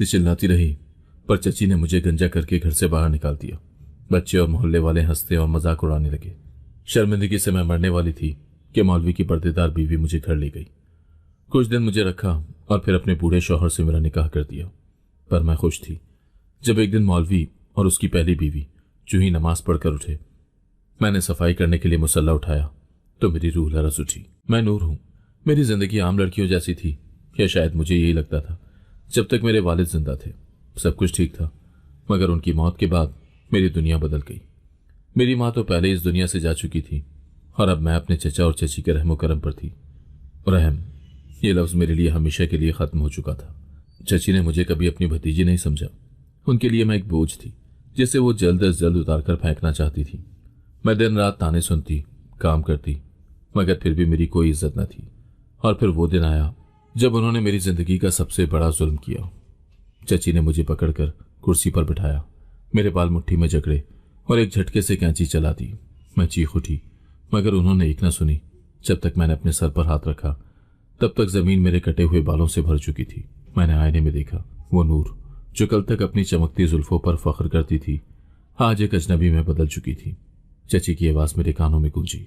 चीखती चिल्लाती रही, पर चची ने मुझे गंजा करके घर से बाहर निकाल दिया। बच्चे और मोहल्ले वाले हंसते और मजाक उड़ाने लगे। शर्मिंदगी से मैं मरने वाली थी कि मौलवी की पर्देदार बीवी मुझे घर ले गई। कुछ दिन मुझे रखा और फिर अपने बूढ़े शौहर से मेरा निकाह कर दिया। पर मैं खुश थी। जब एक दिन मौलवी और उसकी पहली बीवी जूं ही नमाज पढ़कर उठे, मैंने सफाई करने के लिए मुसल्ला उठाया तो मेरी रूह लरज उठी। मैं नूर हूं। मेरी जिंदगी आम लड़कियों जैसी थी, या शायद मुझे यही लगता था। जब तक मेरे वालिद जिंदा थे सब कुछ ठीक था, मगर उनकी मौत के बाद मेरी दुनिया बदल गई। मेरी माँ तो पहले इस दुनिया से जा चुकी थी और अब मैं अपने चचा और चची के रहमो करम पर थी। रहम, ये लफ्ज मेरे लिए हमेशा के लिए खत्म हो चुका था। चची ने मुझे कभी अपनी भतीजी नहीं समझा। उनके लिए मैं एक बोझ थी जिसे वो जल्द अज जल्द उतार कर फेंकना चाहती थी। मैं दिन रात ताने सुनती, काम करती, मगर फिर भी मेरी कोई इज्जत न थी। और फिर वो दिन आया जब उन्होंने मेरी जिंदगी का सबसे बड़ा जुल्म किया। चची ने मुझे पकड़कर कुर्सी पर बिठाया, मेरे बाल मुट्ठी में जकड़े और एक झटके से कैंची चला दी। मैं चीख उठी, मगर उन्होंने एक न सुनी। जब तक मैंने अपने सर पर हाथ रखा तब तक जमीन मेरे कटे हुए बालों से भर चुकी थी। मैंने आईने में देखा वो नूर जो कल तक अपनी चमकती जुल्फों पर फख्र करती थी, आज एक अजनबी में बदल चुकी थी। चची की आवाज मेरे कानों में गूंजी,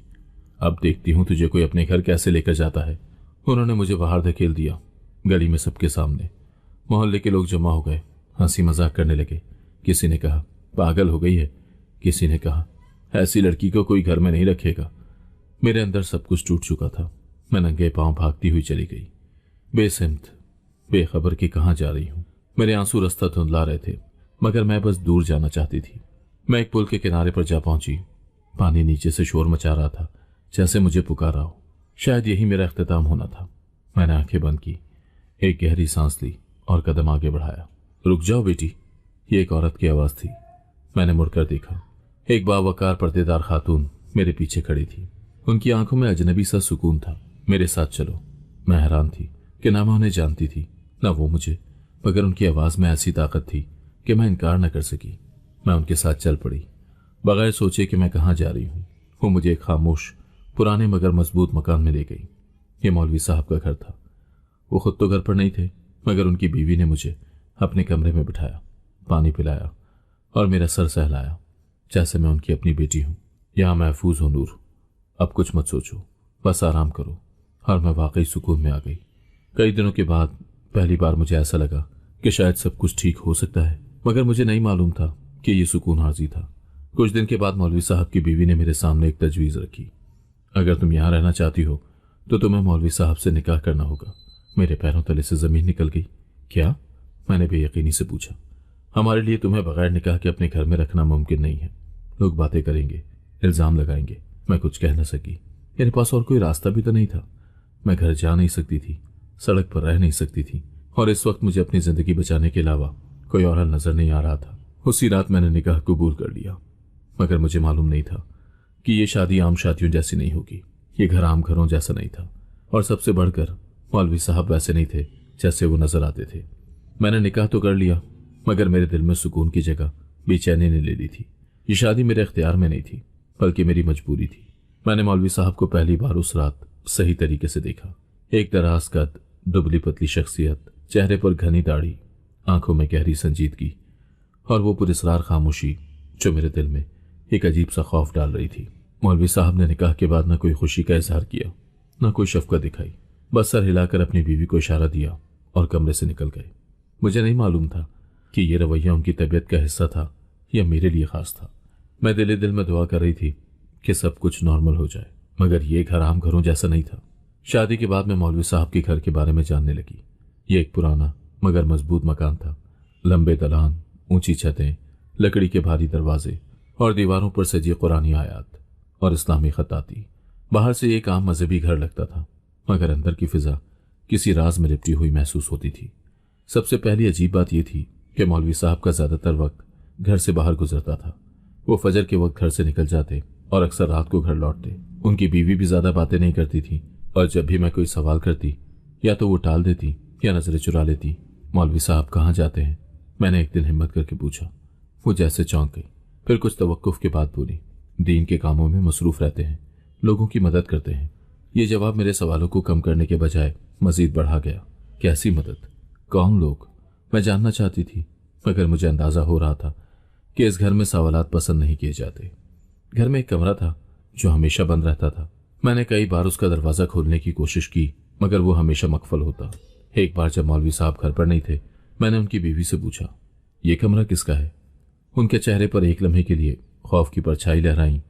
अब देखती हूं तुझे कोई अपने घर कैसे लेकर जाता है। उन्होंने मुझे बाहर धकेल दिया, गली में सबके सामने। मोहल्ले के लोग जमा हो गए, हंसी मजाक करने लगे। किसी ने कहा पागल हो गई है, किसी ने कहा ऐसी लड़की को कोई घर में नहीं रखेगा। मेरे अंदर सब कुछ टूट चुका था। मैं नंगे पांव भागती हुई चली गई, बेसिमत, बेखबर कि कहां जा रही हूं। मेरे आंसू रास्ता धुंधला रहे थे, मगर मैं बस दूर जाना चाहती थी। मैं एक पुल के किनारे पर जा पहुंची। पानी नीचे से शोर मचा रहा था, जैसे मुझे पुकारा हो। शायद यही मेरा इख्तिताम होना था। मैंने आंखें बंद की, एक गहरी सांस ली और कदम आगे बढ़ाया। रुक जाओ बेटी, ये एक औरत की आवाज थी। मैंने मुड़कर देखा, एक बावकार पर्देदार खातून मेरे पीछे खड़ी थी। उनकी आंखों में अजनबी सा सुकून था। मेरे साथ चलो। मैं हैरान थी कि ना मैं उन्हें जानती थी ना वो मुझे, मगर उनकी आवाज में ऐसी ताकत थी कि मैं इनकार न कर सकी। मैं उनके साथ चल पड़ी, बगैर सोचे कि मैं कहाँ जा रही हूँ। वो मुझे एक खामोश, पुराने मगर मजबूत मकान में ले गई। ये मौलवी साहब का घर था। वो खुद तो घर पर नहीं थे, मगर उनकी बीवी ने मुझे अपने कमरे में बिठाया, पानी पिलाया और मेरा सर सहलाया, जैसे मैं उनकी अपनी बेटी हूँ। यहाँ महफूज हो नूर, अब कुछ मत सोचो, बस आराम करो। और मैं वाकई सुकून में आ गई। कई दिनों के बाद पहली बार मुझे ऐसा लगा कि शायद सब कुछ ठीक हो सकता है, मगर मुझे नहीं मालूम था कि ये सुकून हाजी था। कुछ दिन के बाद मौलवी साहब की बीवी ने मेरे सामने एक तजवीज़ रखी। अगर तुम यहाँ रहना चाहती हो तो तुम्हें मौलवी साहब से निकाह करना होगा। मेरे पैरों तले से जमीन निकल गई। क्या? मैंने बेयकीनी से पूछा। हमारे लिए तुम्हें बगैर निकाह के अपने घर में रखना मुमकिन नहीं है। लोग बातें करेंगे, इल्जाम लगाएंगे। मैं कुछ कह न सकी। मेरे पास और कोई रास्ता भी तो नहीं था। मैं घर जा नहीं सकती थी, सड़क पर रह नहीं सकती थी, और इस वक्त मुझे अपनी जिंदगी बचाने के अलावा कोई और हल नजर नहीं आ रहा था। उसी रात मैंने निकाह कबूल कर लिया, मगर मुझे मालूम नहीं था कि ये शादी आम शादियों जैसी नहीं होगी। ये घर आम घरों जैसा नहीं था, और सबसे बढ़कर मौलवी साहब वैसे नहीं थे जैसे वो नजर आते थे। मैंने निकाह तो कर लिया, मगर मेरे दिल में सुकून की जगह बेचैनी ने ले ली थी। ये शादी मेरे इख्तियार में नहीं थी, बल्कि मेरी मजबूरी थी। मैंने मौलवी साहब को पहली बार उस रात सही तरीके से देखा। एक दराज कद, दुबली पतली शख्सियत, चेहरे पर घनी दाढ़ी, आंखों में गहरी संजीदगी और वो पुरस्रार खामोशी जो मेरे दिल में एक अजीब सा खौफ डाल रही थी। मौलवी साहब ने निकाह के बाद न कोई खुशी का इजहार किया, न कोई शफकत दिखाई। बस सर हिलाकर अपनी बीवी को इशारा दिया और कमरे से निकल गए। मुझे नहीं मालूम था कि ये रवैया उनकी तबीयत का हिस्सा था या मेरे लिए खास था। मैं दिल दिल में दुआ कर रही थी कि सब कुछ नॉर्मल हो जाए, मगर ये घर आम घरों जैसा नहीं था। शादी के बाद मैं मौलवी साहब के घर के बारे में जानने लगी। ये एक पुराना मगर मजबूत मकान था। लंबे दलान, ऊंची छतें, लकड़ी के भारी दरवाजे और दीवारों पर सजी कुरानी आयात और इस्लामी खताती। बाहर से एक आम मजहबी घर लगता था, मगर अंदर की फिजा किसी राज में लिपटी हुई महसूस होती थी। सबसे पहली अजीब बात यह थी कि मौलवी साहब का ज्यादातर वक्त घर से बाहर गुजरता था। वो फजर के वक्त घर से निकल जाते और अक्सर रात को घर लौटते। उनकी बीवी भी ज्यादा बातें नहीं करती थी, और जब भी मैं कोई सवाल करती या तो वो टाल देती या नजरें चुरा लेती। मौलवी साहब कहाँ जाते हैं? मैंने एक दिन हिम्मत करके पूछा। वो जैसे चौंक गई, फिर कुछ तवक्कुफ के बाद बोली, दीन के कामों में मसरूफ रहते हैं, लोगों की मदद करते हैं। ये जवाब मेरे सवालों को कम करने के बजाय मजीद बढ़ा गया। कैसी मदद? कौन लोग? मैं जानना चाहती थी, मगर मुझे अंदाजा हो रहा था कि इस घर में सवालात पसंद नहीं किए जाते। घर में एक कमरा था जो हमेशा बंद रहता था। मैंने कई बार उसका दरवाज़ा खोलने की कोशिश की, मगर वो हमेशा मकफल होता। एक बार जब मौलवी साहब घर पर नहीं थे, मैंने उनकी बीवी से पूछा, ये कमरा किसका है? उनके चेहरे पर एक लम्हे के लिए खौफ की परछाई लहराई,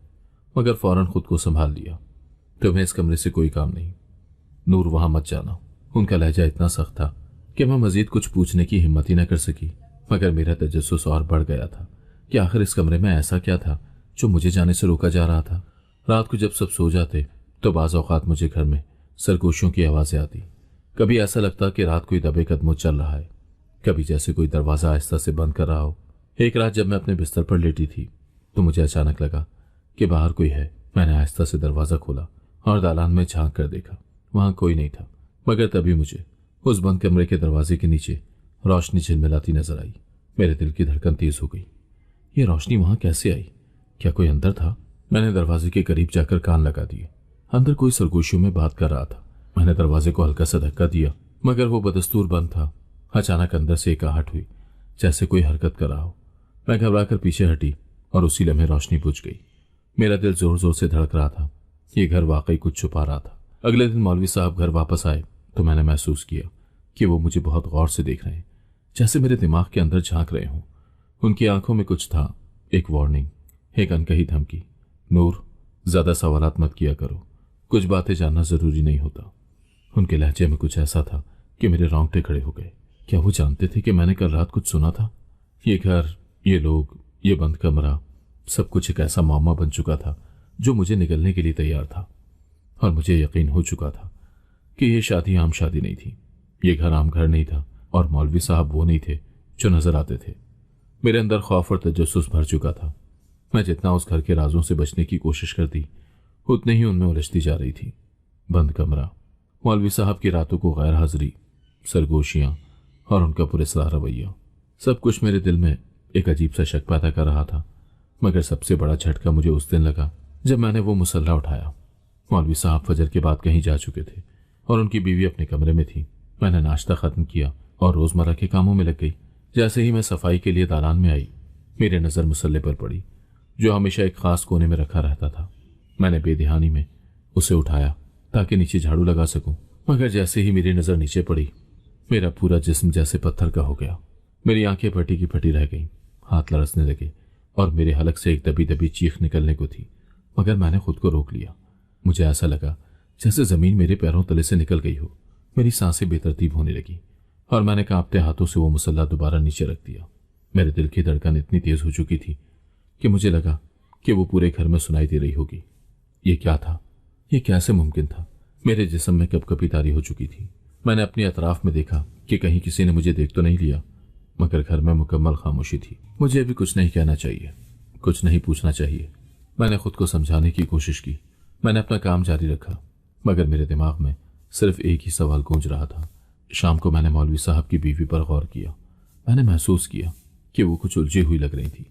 मगर फौरन खुद को संभाल लिया। तुम्हें इस कमरे से कोई काम नहीं, नूर वहां मत जाना। उनका लहजा इतना सख्त था कि मैं मजीद कुछ पूछने की हिम्मत ही न कर सकी, मगर मेरा तजस्सुस और बढ़ गया था कि आखिर इस कमरे में ऐसा क्या था जो मुझे जाने से रोका जा रहा था। रात को जब सब सो जाते तो बाज़ औक़ात मुझे घर में सरगोशियों की आवाज़ें आती। कभी ऐसा लगता कि रात कोई दबे कदमों चल रहा है, कभी जैसे कोई दरवाज़ा आहिस्ता से बंद कर रहा हो। एक रात जब मैं अपने बिस्तर पर लेटी थी तो मुझे अचानक लगा कि बाहर कोई है। मैंने आहिस्ता से दरवाज़ा खोला और दालान में झांक कर देखा। वहां कोई नहीं था, मगर तभी मुझे उस बंद कमरे के दरवाजे के नीचे रोशनी झिलमिलाती नजर आई। मेरे दिल की धड़कन तेज हो गई। ये रोशनी वहां कैसे आई? क्या कोई अंदर था? मैंने दरवाजे के करीब जाकर कान लगा दिए। अंदर कोई सरगोशियों में बात कर रहा था। मैंने दरवाजे को हल्का सा धक्का दिया, मगर वो बदस्तूर बंद था। अचानक अंदर से एक आहट हुई, जैसे कोई हरकत कर रहा हो। मैं घबराकर पीछे हटी और उसी लम्हे रोशनी बुझ गई। मेरा दिल जोर जोर से धड़क रहा था। ये घर वाकई कुछ छुपा रहा था। अगले दिन मौलवी साहब घर वापस आए तो मैंने महसूस किया कि वो मुझे बहुत गौर से देख रहे हैं, जैसे मेरे दिमाग के अंदर झांक रहे हों। उनकी आंखों में कुछ था, एक वार्निंग, एक अनकही धमकी। नूर, ज्यादा सवालात मत किया करो, कुछ बातें जानना जरूरी नहीं होता। उनके लहजे में कुछ ऐसा था कि मेरे रोंगटे खड़े हो गए। क्या वो जानते थे कि मैंने कल रात कुछ सुना था? ये घर, ये लोग, ये बंद कमरा, सब कुछ एक ऐसा मामला बन चुका था जो मुझे निगलने के लिए तैयार था। और मुझे यकीन हो चुका था कि यह शादी आम शादी नहीं थी, ये घर आम घर नहीं था, और मौलवी साहब वो नहीं थे जो नजर आते थे। मेरे अंदर खौफ और तजस्सुस भर चुका था। मैं जितना उस घर के राजों से बचने की कोशिश करती, उतने ही उनमें उलझती जा रही थी। बंद कमरा, मौलवी साहब की रातों को गैर हाजिरी, सरगोशियां और उनका पुरस्कार रवैया, सब कुछ मेरे दिल में एक अजीब सा शक पैदा कर रहा था। मगर सबसे बड़ा झटका मुझे उस दिन लगा जब मैंने वो मुसल्ला उठाया। मौलवी साहब फजर के बाद कहीं जा चुके थे और उनकी बीवी अपने कमरे में थी। मैंने नाश्ता खत्म किया और रोजमर्रा के कामों में लग गई। जैसे ही मैं सफाई के लिए दालान में आई, मेरी नजर मुसल्ले पर पड़ी, जो हमेशा एक खास कोने में रखा रहता था। मैंने बेध्यानी में उसे उठाया ताकि नीचे झाड़ू लगा सकूं, मगर जैसे ही मेरी नजर नीचे पड़ी, मेरा पूरा जिस्म जैसे पत्थर का हो गया। मेरी आंखें फटी की फटी रह गईं, हाथ लरसने लगे और मेरे हलक से एक दबी दबी चीख निकलने को थी, मगर मैंने खुद को रोक लिया। मुझे ऐसा लगा जैसे जमीन मेरे पैरों तले से निकल गई हो। मेरी सांसें बेतरतीब होने लगी और मैंने कांपते हाथों से वो मुसल्ला दोबारा नीचे रख दिया। मेरे दिल की धड़कन इतनी तेज हो चुकी थी कि मुझे लगा कि वो पूरे घर में सुनाई दे रही होगी। ये क्या था? ये कैसे मुमकिन था? मेरे जिस्म में कपकपी तारी हो चुकी थी। मैंने अपने अतराफ में देखा कि कहीं किसी ने मुझे देख तो नहीं लिया, मगर घर में मुकम्मल खामोशी थी। मुझे अभी कुछ नहीं कहना चाहिए, कुछ नहीं पूछना चाहिए। मैंने खुद को समझाने की कोशिश की। मैंने अपना काम जारी रखा, मगर मेरे दिमाग में सिर्फ एक ही सवाल गूंज रहा था। शाम को मैंने मौलवी साहब की बीवी पर गौर किया। मैंने महसूस किया कि वो कुछ उलझी हुई लग रही थी,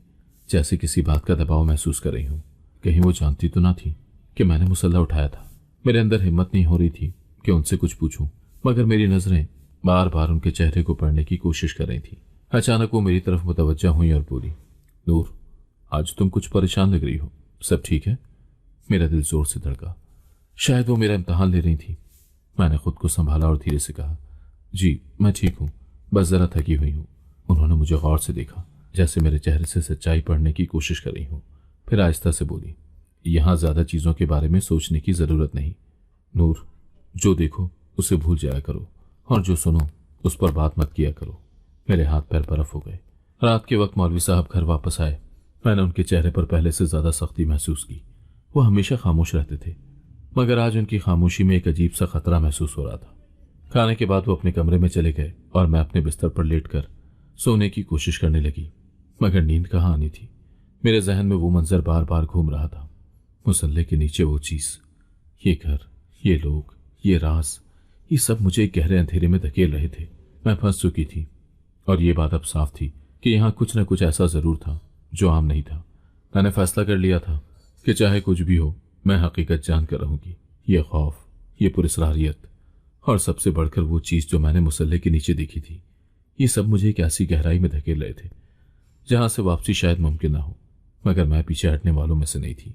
जैसे किसी बात का दबाव महसूस कर रही हूं। कहीं वो जानती तो ना थी कि मैंने मुसल्ला उठाया था। मेरे अंदर हिम्मत नहीं हो रही थी कि उनसे कुछ पूछूं, मगर मेरी नजरें बार बार उनके चेहरे को पढ़ने की कोशिश कर रही थी। अचानक वो मेरी तरफ मुतवज्जा हुई और बोली, नूर, आज तुम कुछ परेशान लग रही हो, सब ठीक है? मेरा दिल जोर से धड़का। शायद वो मेरा इम्तहान ले रही थी। मैंने खुद को संभाला और धीरे से कहा, जी मैं ठीक हूं, बस जरा थकी हुई हूं। उन्होंने मुझे गौर से देखा, जैसे मेरे चेहरे से सच्चाई पढ़ने की कोशिश कर रही हूं। फिर आहिस्ता से बोली, यहां ज्यादा चीजों के बारे में सोचने की जरूरत नहीं। नूर, जो देखो उसे भूल जाया करो और जो सुनो उस पर बात मत किया करो। मेरे हाथ पैर बर्फ हो गए। रात के वक्त मौलवी साहब घर वापस आए। मैंने उनके चेहरे पर पहले से ज्यादा सख्ती महसूस की। वो हमेशा खामोश रहते थे, मगर आज उनकी खामोशी में एक अजीब सा खतरा महसूस हो रहा था। खाने के बाद वो अपने कमरे में चले गए और मैं अपने बिस्तर पर लेटकर सोने की कोशिश करने लगी, मगर नींद कहाँ आनी थी। मेरे जहन में वो मंजर बार बार घूम रहा था। मुसल्ले के नीचे वो चीज, ये घर, ये लोग, ये राज, ये सब मुझे एक गहरे अंधेरे में धकेल रहे थे। मैं फंस चुकी थी और ये बात अब साफ थी कि यहाँ कुछ न कुछ ऐसा जरूर था जो आम नहीं था। मैंने फैसला कर लिया था कि चाहे कुछ भी हो, मैं हकीकत जान कर रहूंगी। ये खौफ, ये पुरस्कारियत और सबसे बढ़कर वो चीज जो मैंने मुसल्ले के नीचे देखी थी, ये सब मुझे एक ऐसी गहराई में धकेल रहे थे जहां से वापसी शायद मुमकिन ना हो, मगर मैं पीछे हटने वालों में से नहीं थी।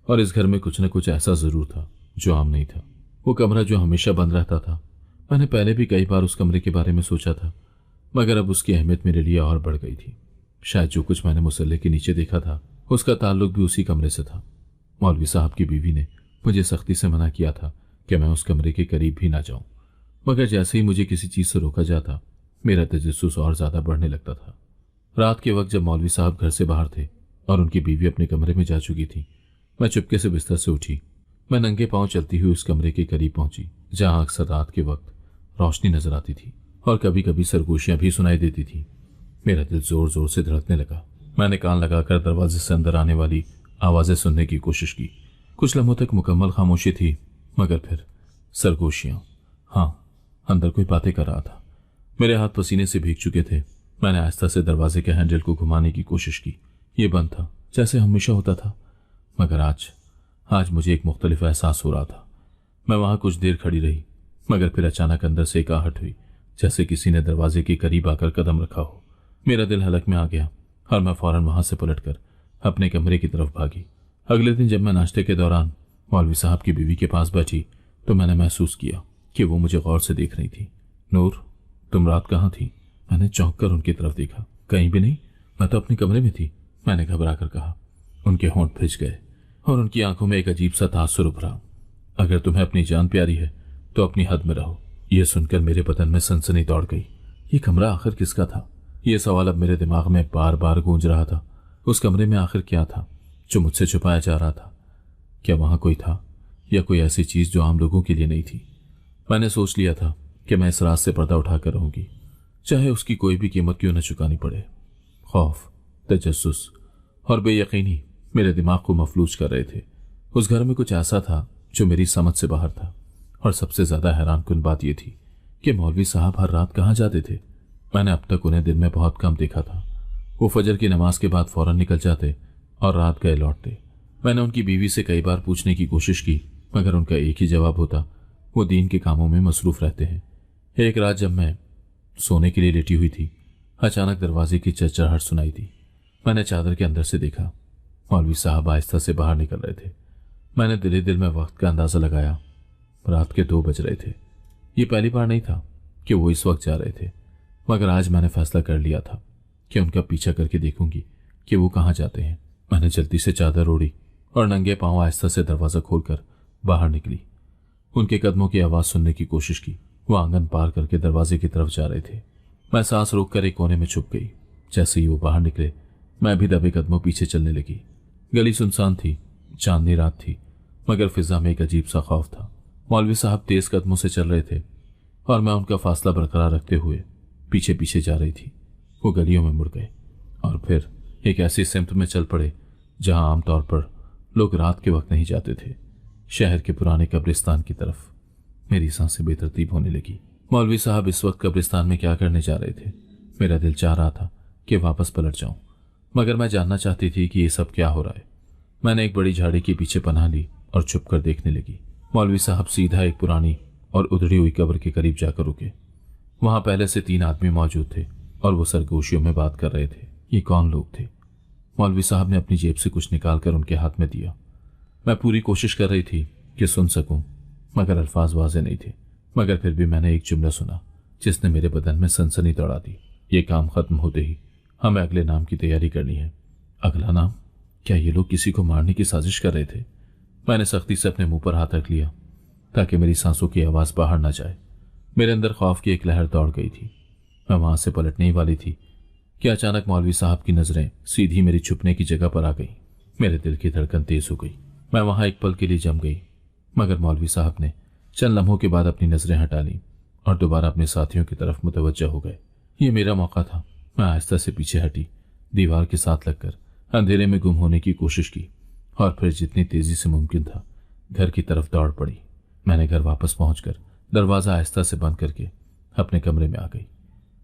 और इस घर में कुछ न कुछ ऐसा जरूर था जो आम नहीं था। वो कमरा जो हमेशा बंद रहता था, मैंने पहले भी कई बार उस कमरे के बारे में सोचा था, मगर अब उसकी अहमियत मेरे लिए और बढ़ गई थी। शायद जो कुछ मैंने मुसल्ले के नीचे देखा था उसका ताल्लुक भी उसी कमरे से था। मौलवी साहब की बीवी ने मुझे सख्ती से मना किया था कि मैं उस कमरे के करीब भी ना जाऊं, मगर जैसे ही मुझे किसी चीज से रोका जाता मेरा तजस्सुस और ज्यादा बढ़ने लगता था। रात के वक्त जब मौलवी साहब घर से बाहर थे और उनकी बीवी अपने कमरे में जा चुकी थी, मैं चुपके से बिस्तर से उठी। मैं नंगे पांव चलती हुई उस कमरे के करीब पहुंची जहां अक्सर रात के वक्त रोशनी नजर आती थी और कभी कभी सरगोशियां भी सुनाई देती थी। मेरा दिल जोर जोर से धड़कने लगा। मैंने कान लगाकर दरवाजे से अंदर आने वाली आवाजें सुनने की कोशिश की। कुछ लम्हों तक मुकम्मल खामोशी थी, मगर फिर सरगोशियां। हाँ, अंदर कोई बातें कर रहा था। मेरे हाथ पसीने से भीग चुके थे। मैंने आहिस्ता से दरवाजे के हैंडल को घुमाने की कोशिश की। ये बंद था, जैसे हमेशा होता था, मगर आज मुझे एक मुख्तलिफ एहसास हो रहा था। मैं वहां कुछ देर खड़ी रही, मगर फिर अचानक अंदर से एक आहट हुई, जैसे किसी ने दरवाजे के करीब आकर कदम रखा हो। मेरा दिल हलक में आ गया और मैं फौरन वहां से पलटकर अपने कमरे की तरफ भागी। अगले दिन जब मैं नाश्ते के दौरान मौलवी साहब की बीवी के पास बैठी तो मैंने महसूस किया कि वो मुझे गौर से देख रही थी। नूर, तुम रात कहाँ थी? मैंने चौंक कर उनकी तरफ देखा। कहीं भी नहीं, मैं तो अपने कमरे में थी, मैंने घबरा कर कहा। उनके होंठ फिज गए और उनकी आंखों में एक अजीब सा तासुर उभरा। अगर तुम्हें अपनी जान प्यारी है तो अपनी हद में रहो। यह सुनकर मेरे बदन में सनसनी दौड़ गई। ये कमरा आखिर किसका था? यह सवाल अब मेरे दिमाग में बार बार गूंज रहा था। उस कमरे में आखिर क्या था जो मुझसे छुपाया जा रहा था? क्या वहां कोई था या कोई ऐसी चीज जो आम लोगों के लिए नहीं थी? मैंने सोच लिया था कि मैं इस रात से पर्दा उठाकर रहूंगी, चाहे उसकी कोई भी कीमत क्यों न चुकानी पड़े। खौफ, तजस्सुस और बेयकीनी मेरे दिमाग को मफलूज कर रहे थे। उस घर में कुछ ऐसा था जो मेरी समझ से बाहर था, और सबसे ज्यादा हैरानकुन बात यह थी कि मौलवी साहब हर रात कहाँ जाते थे। मैंने अब तक उन्हें दिन में बहुत कम देखा था। वो फजर की नमाज के बाद फौरन निकल जाते और रात गए लौटते। मैंने उनकी बीवी से कई बार पूछने की कोशिश की, मगर उनका एक ही जवाब होता, वो दीन के कामों में मसरूफ रहते हैं। एक रात जब मैं सोने के लिए लेटी हुई थी, अचानक दरवाजे की चरचराहट सुनाई दी। मैंने चादर के अंदर से देखा। मौलवी साहब आहिस्ता से बाहर निकल रहे थे। मैंने दिले दिल में वक्त का अंदाजा लगाया। रात के 2 बज रहे थे। ये पहली बार नहीं था कि वो इस वक्त जा रहे थे, मगर आज मैंने फैसला कर लिया था कि उनका पीछा करके देखूंगी कि वो कहाँ जाते हैं। मैंने जल्दी से चादर ओढ़ी और नंगे पांव आहिस्ता से दरवाजा खोलकर बाहर निकली। उनके कदमों की आवाज सुनने की कोशिश की। वो आंगन पार करके दरवाजे की तरफ जा रहे थे। मैं सांस रोककर एक कोने में छुप गई। जैसे ही वो बाहर निकले, मैं भी दबे कदमों पीछे चलने लगी। गली सुनसान थी, चांदनी रात थी, मगर फिजा में एक अजीब सा खौफ था। मौलवी साहब तेज कदमों से चल रहे थे और मैं उनका फासला बरकरार रखते हुए पीछे पीछे जा रही थी। वो गलियों में मुड़ गए और फिर एक ऐसी सिमत में चल पड़े जहां आमतौर पर लोग रात के वक्त नहीं जाते थे, शहर के पुराने कब्रिस्तान की तरफ। मेरी सांसें बेतरतीब होने लगी। मौलवी साहब इस वक्त कब्रिस्तान में क्या करने जा रहे थे? मेरा दिल चाह रहा था कि वापस पलट जाऊं, मगर मैं जानना चाहती थी कि ये सब क्या हो रहा है। मैंने एक बड़ी झाड़ी के पीछे पनाह ली और छुप कर देखने लगी। मौलवी साहब सीधा एक पुरानी और उधड़ी हुई कब्र के करीब जाकर रुके। वहां पहले से 3 आदमी मौजूद थे और वो सरगोशियों में बात कर रहे थे। ये कौन लोग थे? मौलवी साहब ने अपनी जेब से कुछ निकालकर उनके हाथ में दिया। मैं पूरी कोशिश कर रही थी कि सुन सकूं, मगर अल्फाज वाज़ेह नहीं थे। मगर फिर भी मैंने एक जुमला सुना जिसने मेरे बदन में सनसनी दौड़ा दी। ये काम खत्म होते ही हमें अगले नाम की तैयारी करनी है। अगला नाम? क्या ये लोग किसी को मारने की साजिश कर रहे थे? मैंने सख्ती से अपने मुंह पर हाथ रख लिया ताकि मेरी सांसों की आवाज बाहर ना जाए। मेरे अंदर खौफ की एक लहर दौड़ गई थी। मैं वहां से पलटने ही वाली थी कि अचानक मौलवी साहब की नजरें सीधी मेरी छुपने की जगह पर आ गई। मेरे दिल की धड़कन तेज हो गई। मैं वहां एक पल के लिए जम गई, मगर मौलवी साहब ने चंद लम्हों के बाद अपनी नजरें हटा ली और दोबारा अपने साथियों की तरफ मुतवज्जह हो गए। ये मेरा मौका था। मैं आहिस्ता से पीछे हटी, दीवार के साथ लगकर अंधेरे में गुम होने की कोशिश की और फिर जितनी तेजी से मुमकिन था घर की तरफ दौड़ पड़ी। मैंने घर वापस पहुंचकर दरवाजा आहिस्ता से बंद करके अपने कमरे में आ गई।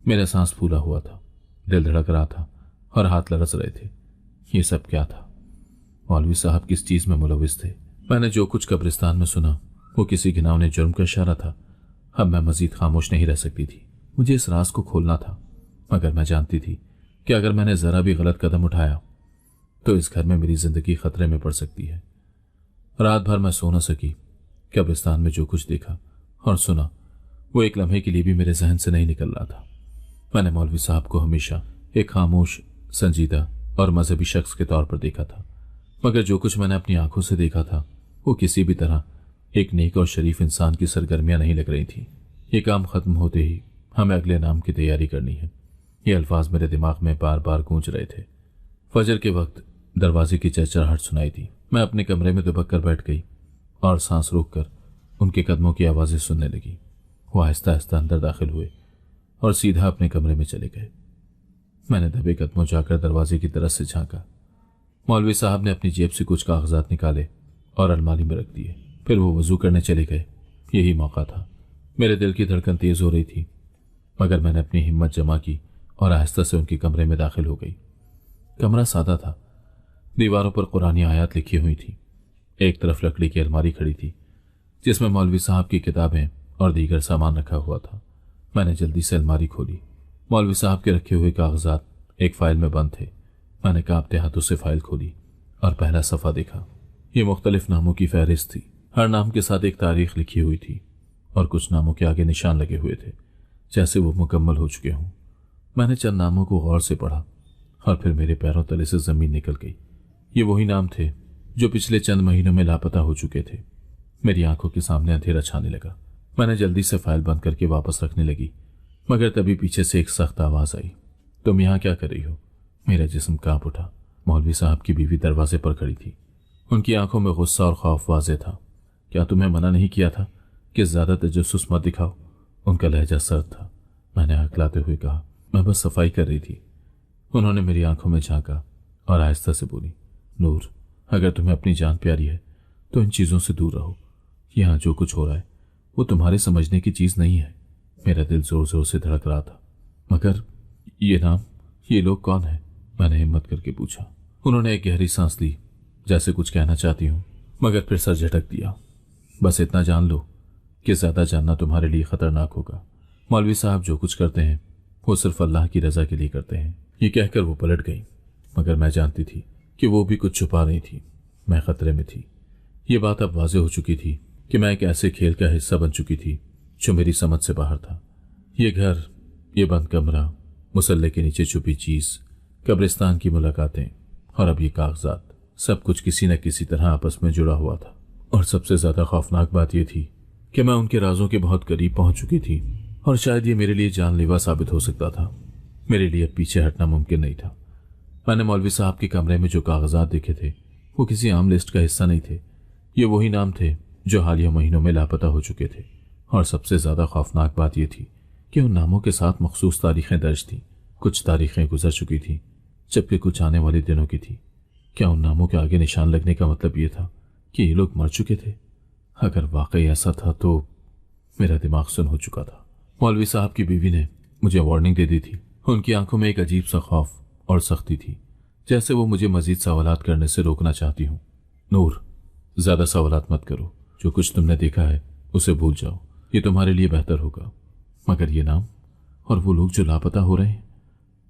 मेरा सांस फूला हुआ था, दिल धड़क रहा था और हाथ लरस रहे थे। ये सब क्या था? मौलवी साहब किस चीज में मुलविस थे? मैंने जो कुछ कब्रिस्तान में सुना वो किसी घिनौने जुर्म का इशारा था। अब मैं मजीद खामोश नहीं रह सकती थी। मुझे इस राज को खोलना था। मगर मैं जानती थी कि अगर मैंने जरा भी गलत कदम उठाया तो इस घर में मेरी जिंदगी खतरे में पड़ सकती है। रात भर मैं सो न सकी। कब्रिस्तान में जो कुछ देखा और सुना वो एक लम्हे के लिए भी मेरे जहन से नहीं निकल रहा था। मैंने मौलवी साहब को हमेशा एक खामोश, संजीदा और मजहबी शख्स के तौर पर देखा था, मगर जो कुछ मैंने अपनी आंखों से देखा था वो किसी भी तरह एक नेक और शरीफ इंसान की सरगर्मियां नहीं लग रही थी। ये काम खत्म होते ही हमें अगले नाम की तैयारी करनी है। ये अल्फाज मेरे दिमाग में बार बार गूंज रहे थे। फजर के वक्त दरवाजे की चरचराहट सुनाई दी। मैं अपने कमरे में दुबक कर बैठ गई और सांस रोककर उनके कदमों की आवाज़ें सुनने लगी। वो आहिस्ता आहिस्ता अंदर दाखिल हुए और सीधा अपने कमरे में चले गए। मैंने दबे कदमों जाकर दरवाजे की तरफ से झांका। मौलवी साहब ने अपनी जेब से कुछ कागजात निकाले और अलमारी में रख दिए। फिर वो वजू करने चले गए। यही मौका था। मेरे दिल की धड़कन तेज हो रही थी, मगर मैंने अपनी हिम्मत जमा की और आहिस्ता से उनके कमरे में दाखिल हो गई। कमरा सादा था। दीवारों पर कुरानी आयत लिखी हुई थी। एक तरफ लकड़ी की अलमारी खड़ी थी जिसमें मौलवी साहब की किताबें और दीगर सामान रखा हुआ था। मैंने जल्दी से अलमारी खोली। मौलवी साहब के रखे हुए कागजात एक फाइल में बंद थे। मैंने कांपते हाथों से फाइल खोली और पहला सफ़ा देखा। ये मुख्तलिफ नामों की फहरिस्त थी। हर नाम के साथ एक तारीख लिखी हुई थी और कुछ नामों के आगे निशान लगे हुए थे जैसे वो मुकम्मल हो चुके हों। मैंने चंद नामों को गौर से पढ़ा और फिर मेरे पैरों तले से ज़मीन निकल गई। ये वही नाम थे जो पिछले चंद महीनों में लापता हो चुके थे। मेरी आंखों के सामने अंधेरा छाने लगा। मैंने जल्दी से फाइल बंद करके वापस रखने लगी, मगर तभी पीछे से एक सख्त आवाज़ आई। तुम यहाँ क्या कर रही हो? मेरा जिस्म कांप उठा। मौलवी साहब की बीवी दरवाजे पर खड़ी थी। उनकी आंखों में गुस्सा और खौफ वाज़ेह था। क्या तुम्हें मना नहीं किया था कि ज़्यादा तजस्सुस मत दिखाओ? उनका लहजा सर्द था। मैंने हकलाते हुए कहा, मैं बस सफाई कर रही थी। उन्होंने मेरी आंखों में झांका और आहिस्ता से बोली, नूर, अगर तुम्हें अपनी जान प्यारी है तो इन चीज़ों से दूर रहो। यहाँ जो कुछ हो रहा है वो तुम्हारे समझने की चीज़ नहीं है। मेरा दिल जोर जोर से धड़क रहा था। मगर ये नाम, ये लोग कौन है? मैंने हिम्मत करके पूछा। उन्होंने एक गहरी सांस ली, जैसे कुछ कहना चाहती हूँ, मगर फिर सर झटक दिया। बस इतना जान लो कि ज़्यादा जानना तुम्हारे लिए खतरनाक होगा। मौलवी साहब जो कुछ करते हैं वो सिर्फ अल्लाह की रज़ा के लिए करते हैं। ये कहकर वो पलट गई, मगर मैं जानती थी कि वो भी कुछ छुपा रही थी। मैं खतरे में थी। ये बात अब वाज़ेह हो चुकी थी कि मैं एक ऐसे खेल का हिस्सा बन चुकी थी जो मेरी समझ से बाहर था। ये घर, ये बंद कमरा, मुसल्ले के नीचे छुपी चीज़, कब्रिस्तान की मुलाकातें और अब ये कागजात, सब कुछ किसी न किसी तरह आपस में जुड़ा हुआ था। और सबसे ज़्यादा खौफनाक बात यह थी कि मैं उनके राजों के बहुत करीब पहुंच चुकी थी और शायद ये मेरे लिए जानलेवा साबित हो सकता था। मेरे लिए पीछे हटना मुमकिन नहीं था। मैंने मौलवी साहब के कमरे में जो कागजात देखे थे वो किसी आम लिस्ट का हिस्सा नहीं थे। ये वही नाम थे जो हालिया महीनों में लापता हो चुके थे। और सबसे ज़्यादा खौफनाक बात यह थी कि उन नामों के साथ मखसूस तारीखें दर्ज थीं। कुछ तारीखें गुजर चुकी थीं जबकि कुछ आने वाले दिनों की थी। क्या उन नामों के आगे निशान लगने का मतलब ये था कि ये लोग मर चुके थे? अगर वाकई ऐसा था तो मेरा दिमाग सुन हो चुका था। मौलवी साहब की बीवी ने मुझे वार्निंग दे दी थी। उनकी आंखों में एक अजीब सा खौफ और सख्ती थी, जैसे वो मुझे मजीद सवालात करने से रोकना चाहती हूँ। नूर, ज़्यादा सवालात मत करो। जो कुछ तुमने देखा है उसे भूल जाओ, ये तुम्हारे लिए बेहतर होगा। मगर ये नाम और वो लोग जो लापता हो रहे हैं?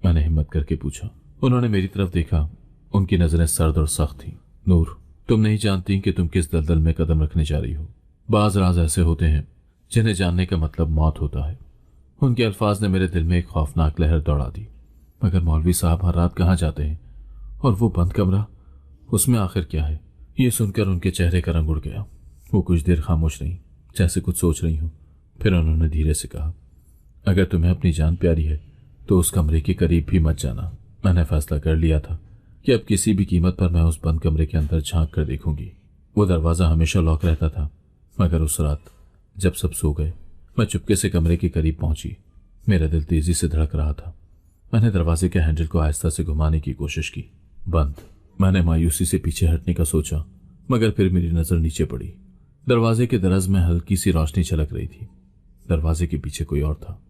मैंने हिम्मत करके पूछा। उन्होंने मेरी तरफ देखा। उनकी नज़रें सर्द और सख्त थीं। नूर, तुम नहीं जानती कि तुम किस दलदल में कदम रखने जा रही हो। बाज राज ऐसे होते हैं जिन्हें जानने का मतलब मौत होता है। उनके अल्फाज ने मेरे दिल में एक खौफनाक लहर दौड़ा दी। मगर मौलवी साहब हर रात कहाँ जाते हैं? और वो बंद कमरा, उसमें आखिर क्या है? ये सुनकर उनके चेहरे का रंग उड़ गया। वो कुछ देर खामोश रही, जैसे कुछ सोच रही हो। फिर उन्होंने धीरे से कहा, अगर तुम्हें अपनी जान प्यारी है तो उस कमरे के करीब भी मत जाना। मैंने फैसला कर लिया था कि अब किसी भी कीमत पर मैं उस बंद कमरे के अंदर झांक कर देखूंगी। वो दरवाज़ा हमेशा लॉक रहता था, मगर उस रात जब सब सो गए मैं चुपके से कमरे के करीब पहुंची। मेरा दिल तेजी से धड़क रहा था। मैंने दरवाजे के हैंडल को आहिस्ता से घुमाने की कोशिश की। बंद। मैंने मायूसी से पीछे हटने का सोचा, मगर फिर मेरी नज़र नीचे पड़ी। दरवाजे के दरज में हल्की सी रोशनी झलक रही थी। दरवाजे के पीछे कोई और था।